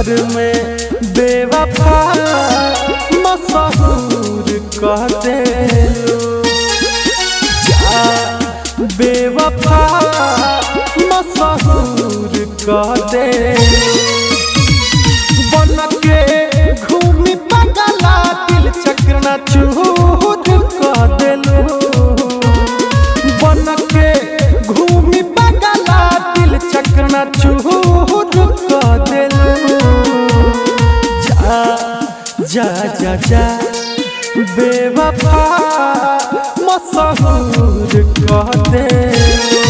प्यार में बेवफा मशहूर कह देलू। बेवफा मशहूर कह देलू। बन के घूमी पगला दिल चकना चूर कह देलू। बन के घूमी पगला दिल चकना चूर कह देलू। जा जा जा जा बेवफा मशहूर कह देलू।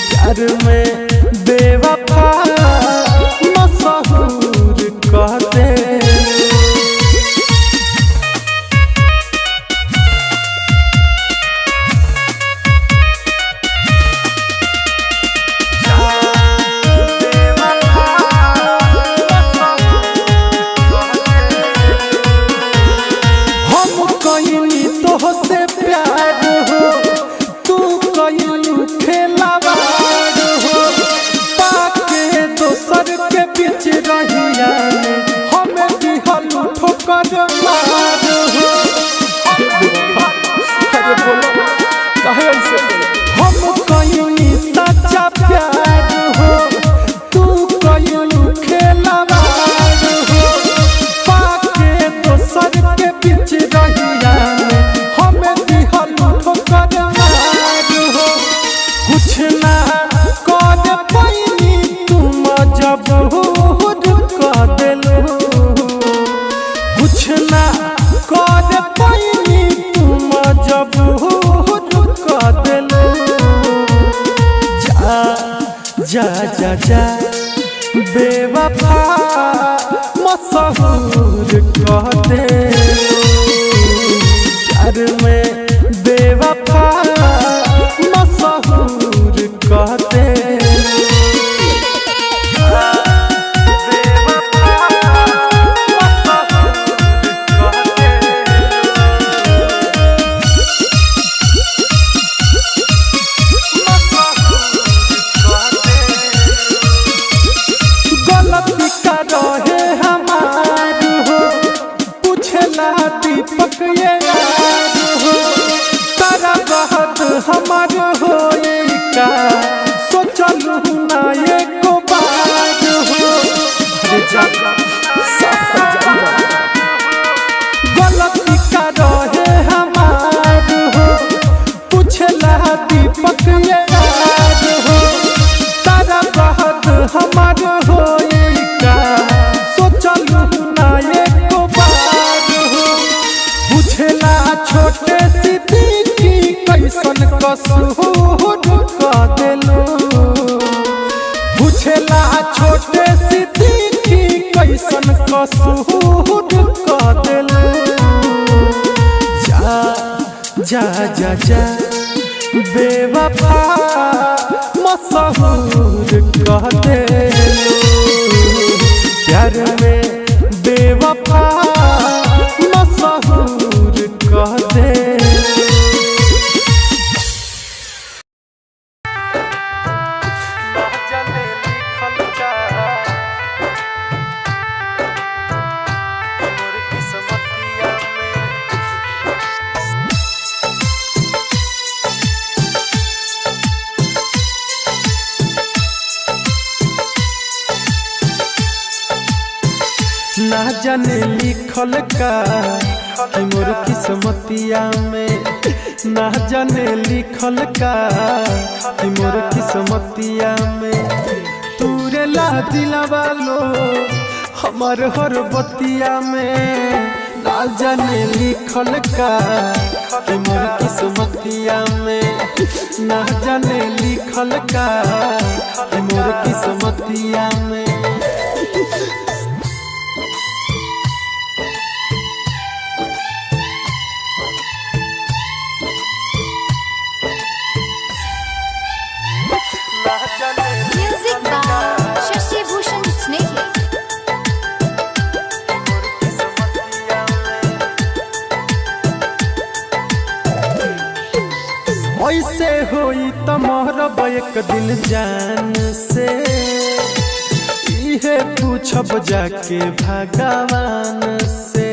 प्यार में बेवफा मशहूर कह देलू। से प्यार हो तू कइलू खेलावार हो। पाके दोसर के बीच रहिया हमें दिहलू ठोकर मार हो। अरे बोलो काहे ऐसे हम कइनी सच्चा प्यार हो तू कइलू खेलावार हो। पाके दोसर के बीच रहिया कुछ ना कर पैनी तुम मजबूर कह देलू। कुछ ना कर पैनी तुम मजबूर कह देलू। जा जा जा जा बेवफा मशहूर कह देलू। प्यार में बेवफा मशहूर कह देलू। गलती का रहे हमार हो पूछला दीपक ये याद हो। तारा बहुत हमार हो का सोचलू ना एको बात हो। गलती का रहे हमार हो पूछला दीपक ये याद हो। तारा बहुत हमार हो का सोचलू ना एको बात हो। बुझला छोटे सिद्दीकी कैसन कसूर कह देलू। बुझला छोटे सिद्दीकी कैसन कसूर कह देलू। जा जा जा जा बेवफा मशहूर कह देलू। प्यार में बेवफा मशहूर कह देलू। ना जाने लिखल का कि मोर किस्मतिया में। ना जाने लिखल का कि मोर किस्मतिया में। तूरे ला दिलवा लो हमार हर बतिया में। ना जाने लिखल का कि मोर किस्मतिया में। ना जाने लिखल का कि मोर किस्मतिया में। Music by Shashi Bhushan Snehhi। ऐसे होई तमहर एक दिन जान से। इहे पूछब जाके भगवान से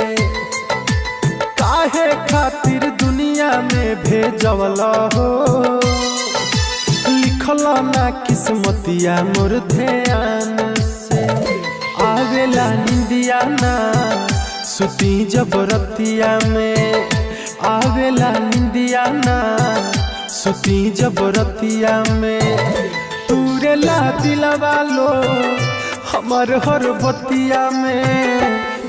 काहे खातिर दुनिया में भेजवला हो। लिखल ना किस्मतिया मोर ध्यान से आवेला निंदिया ना सुती जबरतिया में आवेला निंदिया ना सुती जबरतिया में तुरेला दिलवा लो हमर हर बतिया में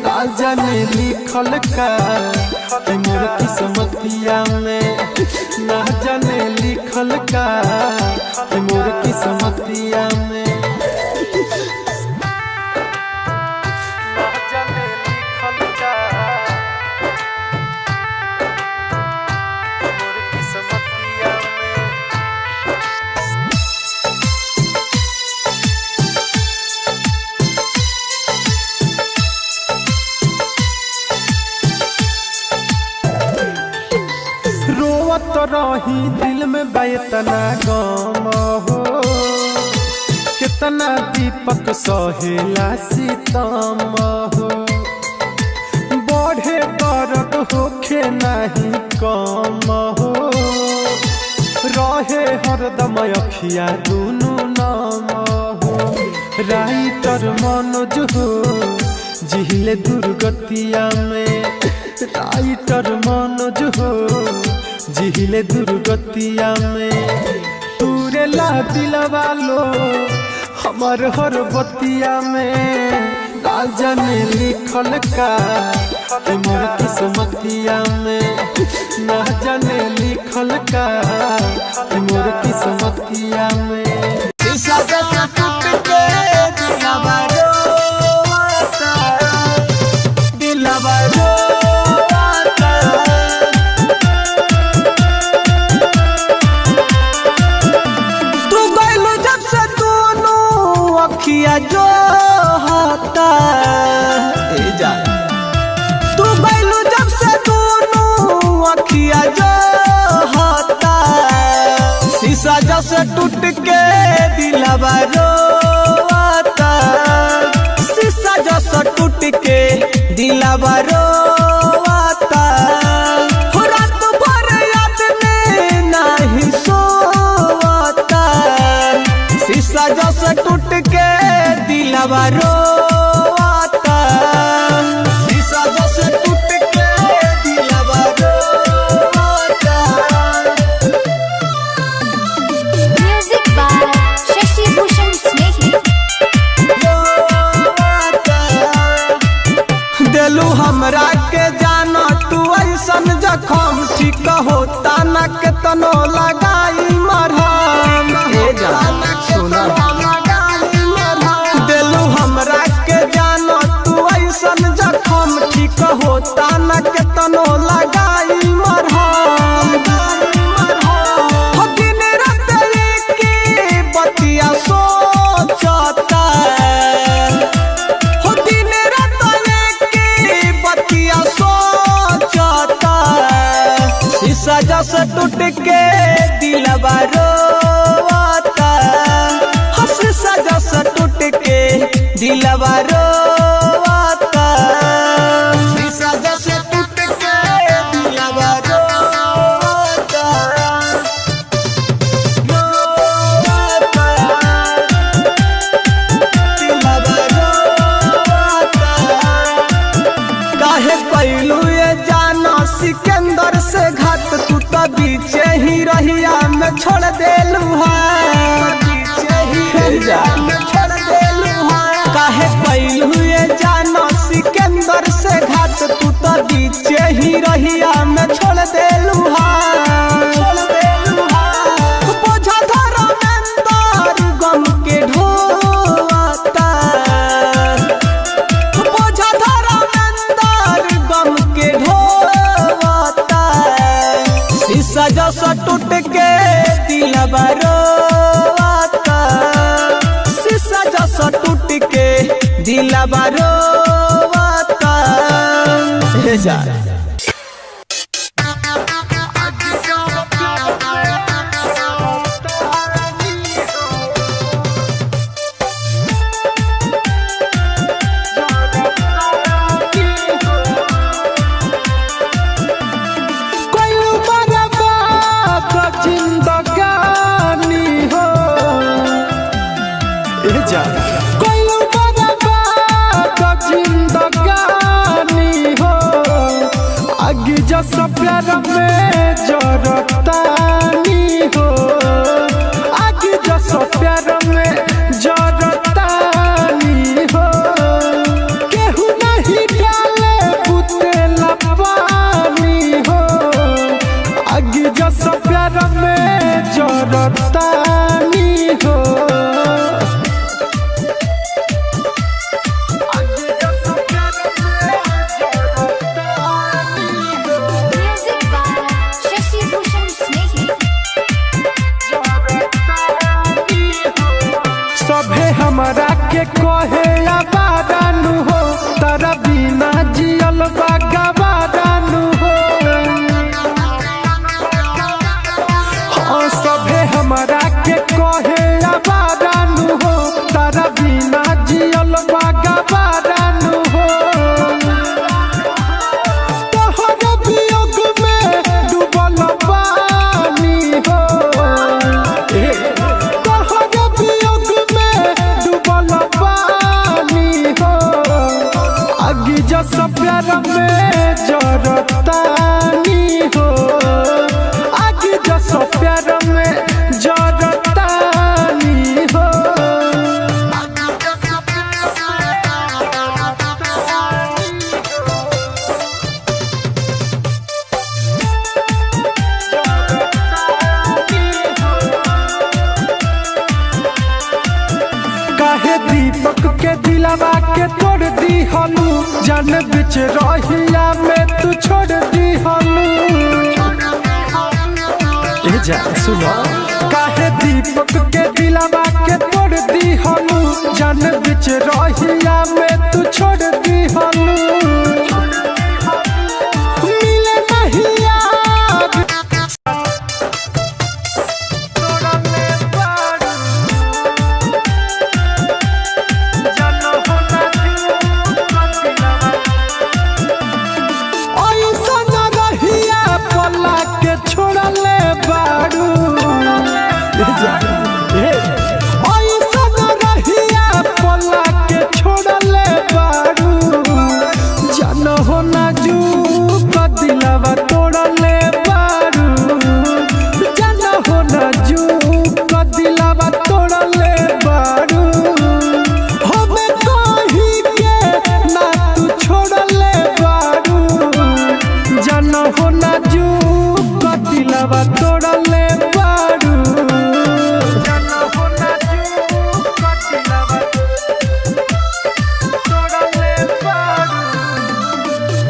ना जाने लिखल का कि मोर किस्मतिया में ना जाने लिखल का कि मोर किस्मतिया में ना जाने लिखल का मोर किस्मतिया में। रोवत रही दिल में बैतना गम हो कितना दीपक सहेला सितम हो। बढ़े दर्द होखे नहीं कम हो रहे हरदम अखिया दुनू नाम हो। राइटर मनोज हो जिहिले दुर्गतिया में राइटर मनोज हो जिहिले दुर्गतिया में तुरेला दिलवा लो हमर हर बतिया में ना जाने लिखल का कि मोर किस्मतिया में ना जाने लिखल का कि मोर किस्मतिया में। जो हाता तू बैलू जब से दोनों अखिया जो हाता शीशा जैसे टूट के दिलवा रोता शीशा जैसे टूट के दिलवा रोता रात भर याद में नहीं सोता शीशा जैसे टूट के दिलवा रोता शीशा जैसे टूट के दिलवा रोता। Music by Shashi Bhushan Snehi. दिलू हमरा के जाना तू ऐसन जखम ठीक होता न के तनो लगाई मरहम सुना हमरा के जानो तू ऐसन जखम ठीक होता न के तनो लगाई मरहम दिन रात की बतिया सोचता दिन रात की बतिया सोचता शीशा जैसे टूट के दिलवा रोता शीशा जैसे टूट के दिलवा रोता शीशा जैसे टूट के दिलवा रोता दिलवा रोता। काहे कैलू ये जाना सिकंदर से घात तू तो बीचे ही रहिया में छोड़ देलू काहे कैलू ये जानो सिकंदर से घात तू तो बीचे ही रहिया में छोड़ देलू बोझा धरा मेंदर गम के ढोता बोझा धरा मेंदर गम के ढोता शीशा जैसा टूट के दिलवा रोता शीशा जैसा टूट के दिलवा रोता जा। जा कोई बड़ा जिंदगानी हो आगे जस प्यार में जरतानी हो आगे जस प्यार में जरतानी हो केहू नहीं डाले बुतेला पानी हो आगे जस प्यार में जरतानी हो Music by Shashi Bhushan Snehi. सभे हमरा के कहे आबादानु हो तारा बिना जियल बागाबादानु हो हाँ सभे हमरा के कहे आबादानु हो तारा बिना जियल बागाबादानु हो तोहर वियोग में डूबल पानी हो तोहर वियोग में डूबल पानी हो आगे जस प्यार में जरतानी हो आगे जस प्यार में जरतानी हो काहे दीपक के दिलवा के तोड़ दी हलू जान बिच रहिया में तू छोड़ दी हलू ए जा सुनो काहे दीपक के दिलवा के तोड़ दी हलू जान बिच रहिया में तू छोड़ दी हलू मिले नहीं यार ऐसन रहिया पला के छोड़ले बारू ऐसन रहिया पला के छोड़ले बारू जन हो ना जू का दिलवा तोड़ले बारू जन हो ना जू का दिलवा तोड़ले बारू हमें कही के ना तू छोड़ले बारू जन हो ना जू का दिलवा तोड़ले बारू जन हो ना जू का दिलवा तोड़ले बारू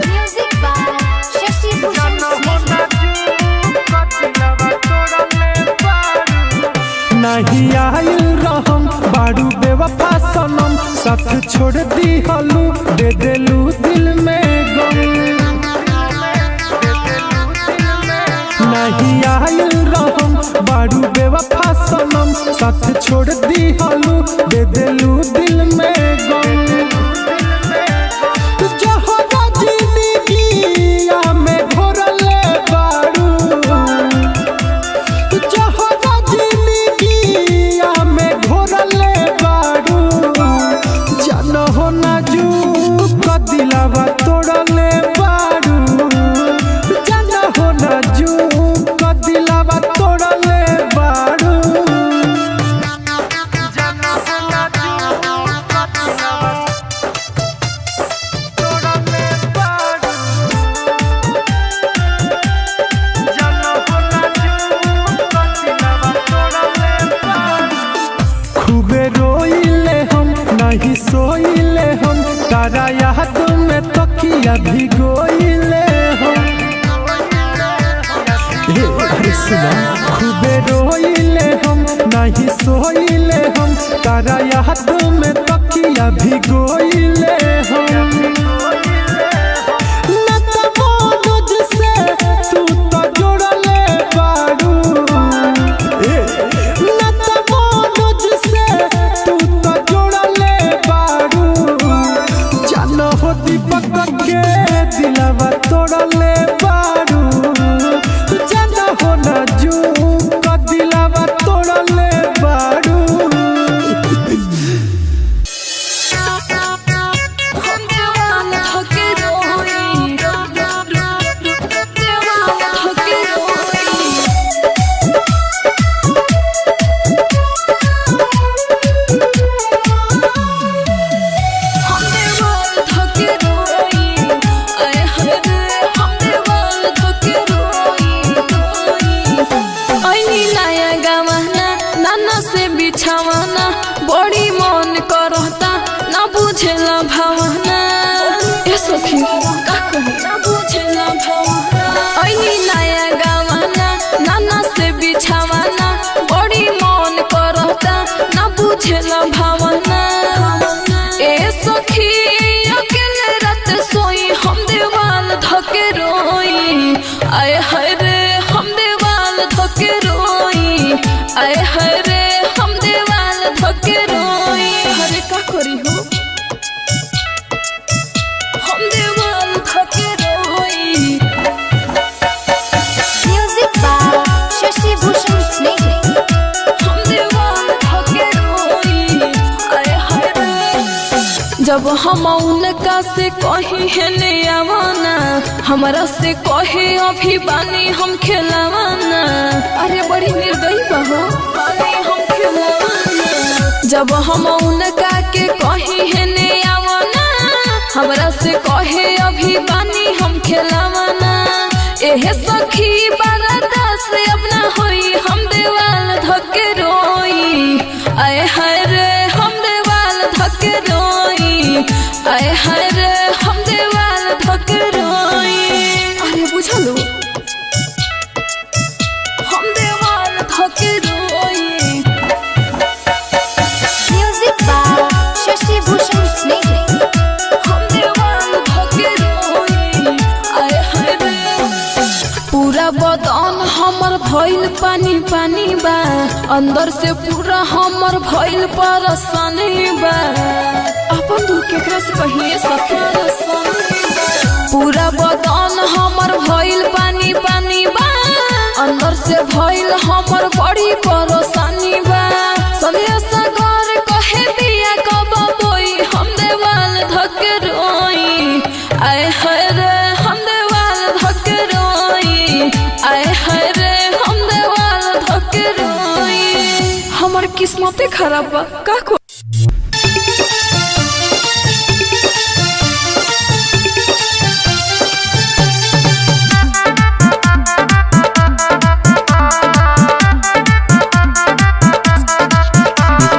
Music by Shashi Bhushan Snehi. नहीं आइल रहम बारू बेवफा सनम साथ छोड़ दी हलू दे देलू दिल में गम नहीं आइल रहम बारू बेवफा सनम साथ छोड़ दी हलू दे देलू दिल में गम जहरा जिंदगिया में घोरले बारू जहरा जिंदगिया में घोरले बारू जन हो ना जू का दिलवा तोड़ले बारू जन हो ना जू का दिलवा तोड़ले बारू जन हो ना जू का दिलवा तोड़ले बारू खूबे रोइले हम नहीं सोइले हम तारा याद में तकिया भिगोइले हम अरे सुना खूबे रोइले हम नहीं सोइले हम तारा याद में तकिया भिगोइले हम न तो मनोज से तू तो जोड़ले बारू न तो मनोज से तू तो जोड़ले बारू जान हो दीपक के दिलवा तोड़ले बारू जान हो ना जू का दिलवा तोड़ले बारू जब हम उनका से कही है नयावाना हमारा से कहे अभी बानी हम खेलावाना। अरे बड़ी निर्दयी बहो बानी हम खेलावाना। जब हम उनका के कही है नयावाना हमारा से कहे अभी बानी हम खेलावाना। एहे सखी बरदा से अपना होई हम देवाल धके रोई। आए हाय रे हम देवाल धके रोई। आए हाय रे हम देवाल धके रोई। अरे बुझलो हम देवाल धके रोई। Music by Shashi Bhushan Snehhi. हम देवाल धके रोई। आए हाय रे पूरा बदन हमर भइल पानी पानी बा अंदर से पूरा हमर भइल परेशानी बा। अपन दुख केकरा से कहिए परेशानी बा। पूरा बदन हमर भइल पानी पानी बा अंदर से भइल हमर बड़ी परेशानी बा। संदेश घर कहे दिया कब बोई हम देवाल धके रोई। आए हाय रे हम देवाल धके रोई। आए हाय रे हम देवाल धके रोई। हमर किस्मते खराब बा का को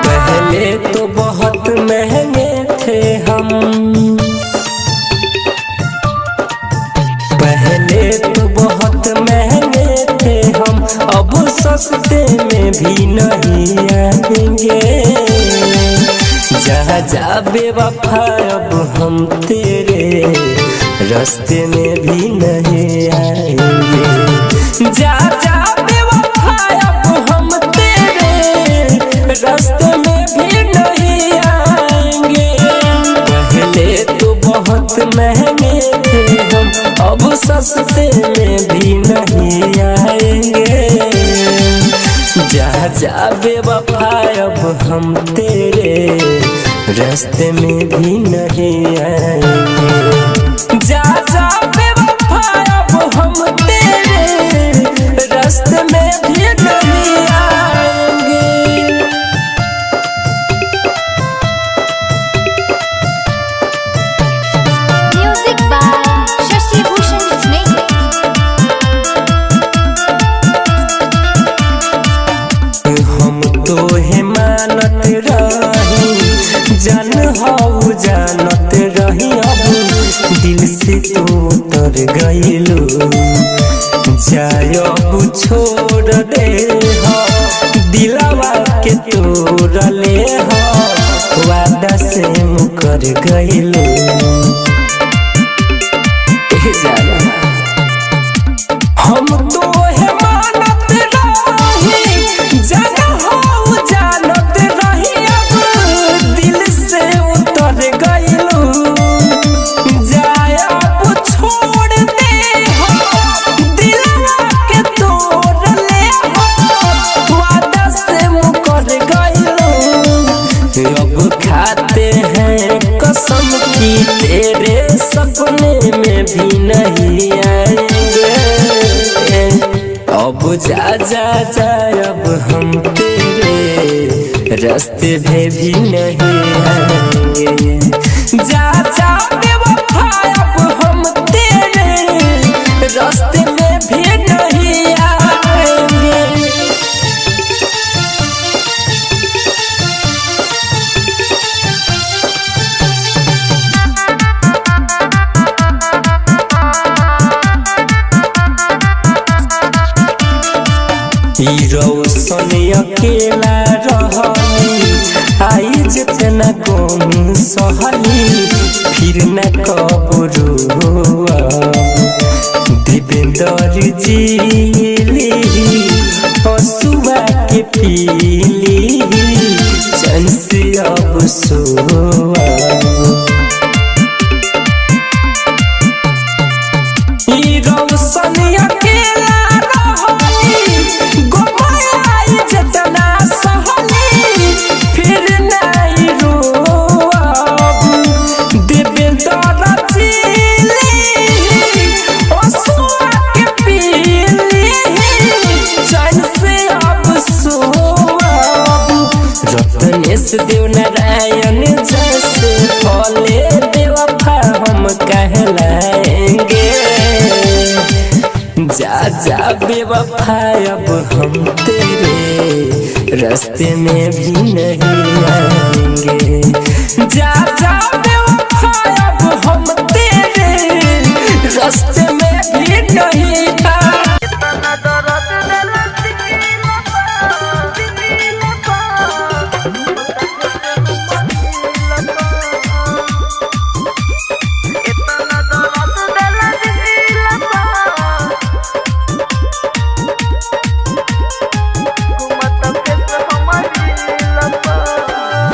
पहले तो बहुत महंगे थे हम, पहले तो बहुत महंगे थे हम, अब सस्ते में भी नहीं आएंगे। जहाँ जा बेवफा अब हम तेरे रास्ते में भी नहीं आएंगे। जा जा बेवफा अब हम तेरे रास्ते में भी नहीं आएंगे। पहले तो बहुत महंगे थे हम, अब सस्ते में भी नहीं आएंगे। जा जा बेवफा अब हम तेरे रास्ते में भी नहीं आएंगे। जा जा बेवफा अब हम तेरे रास्ते में भी नहीं आएंगे। Music by Shashi Bhushan Snehhi. हम तो है मानत रही जान हो जानत रही, अब दिल से तो उतर गइलू। जाय अब छोड़ दे हो दिलवा के तोड़ ले हो, वादा से मुकर गइलू। हम तो है मानत रही जान हो जानत रही, अब दिल से उतर गइलू। जाय अब छोड़ दे हो दिलवा के तोड़ ले हो, वादा से मुकर गइलू। अब खाते हैं कसम की तेरे सपने में भी नहीं आएंगे। अब जा जा जा अब हम तेरे रास्ते में भी नहीं आएंगे। जा जा बेवफा अब हम तेरे रास्ते में भी नहीं आएंगे। रौशन अकेला रहली आई जितना कम सहली, फिर न कबरू देवेंद्र जी हसुआ के पीली चैन से अब सोआ। रौशन अकेला नारायण जैसे बोले बेवफा हम कहलाएंगे। जा जा बेवफा अब हम तेरे रास्ते में भी नहीं आएंगे। जा जा बेवफा अब हम तेरे रास्ते में भी नहीं आएंगे।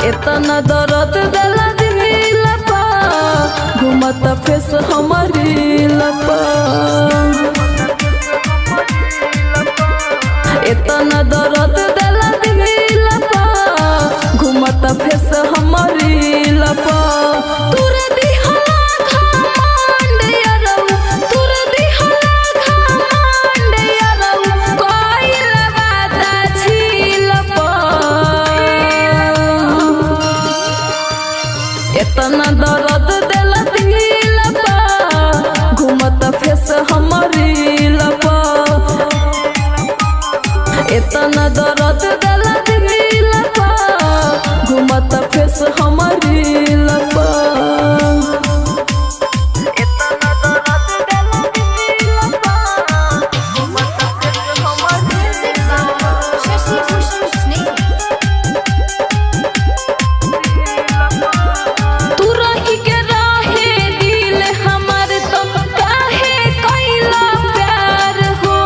इतना दर्द दिला दिला पा घूमत फेस हमारी लपा। इतना दर्द दिला दिला पा घूमत फेस हमारी लपा। तुर दिहला घमंड यारौ तुर दिहला घमंड यारौ कोइल वादा छिलपा। इतना दर्द दिला दिला पा घूमत फेस हमारी लपा। इतना दर्द दिला दिला पा घूमत फेस हमारी लपा। शशि भूषण स्नेही। तू रही के रहे दिल हमार तो काहे कैला प्यार हो।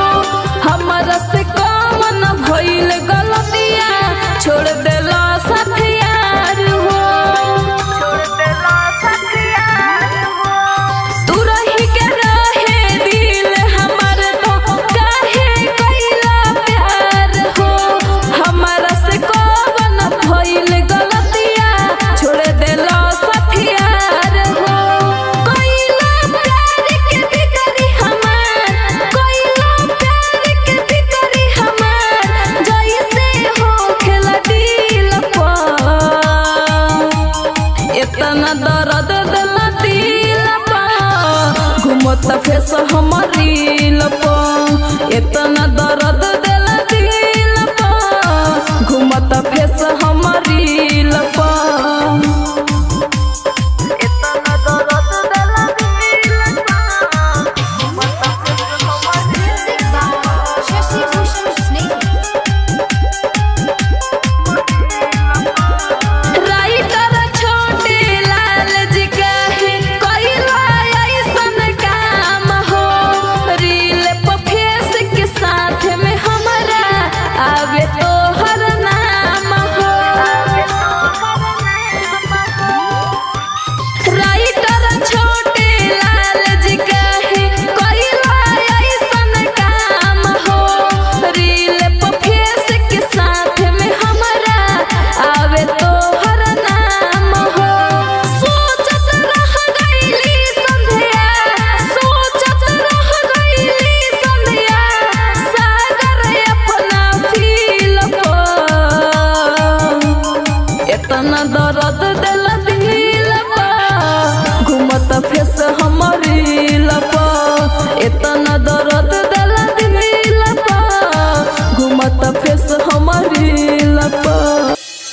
हमारा से कौन भइल गलतिया छोड़ देला साथ यार हो। तू रही के रहे दिल हमार तो काहे कैला प्यार हो। हमारा से कौन भइल गलतिया छोड़ देला साथ यार हो। कैला प्यार के भीतरी हमार कैला प्यार के भीतरी हमार जैसे हो खेला दिल पर। इतना दर्द दिला दिल पर घूमत फेस हमारी लपा। इतना दर्द दिला दिल पर घूमत फेस हमारी लपा।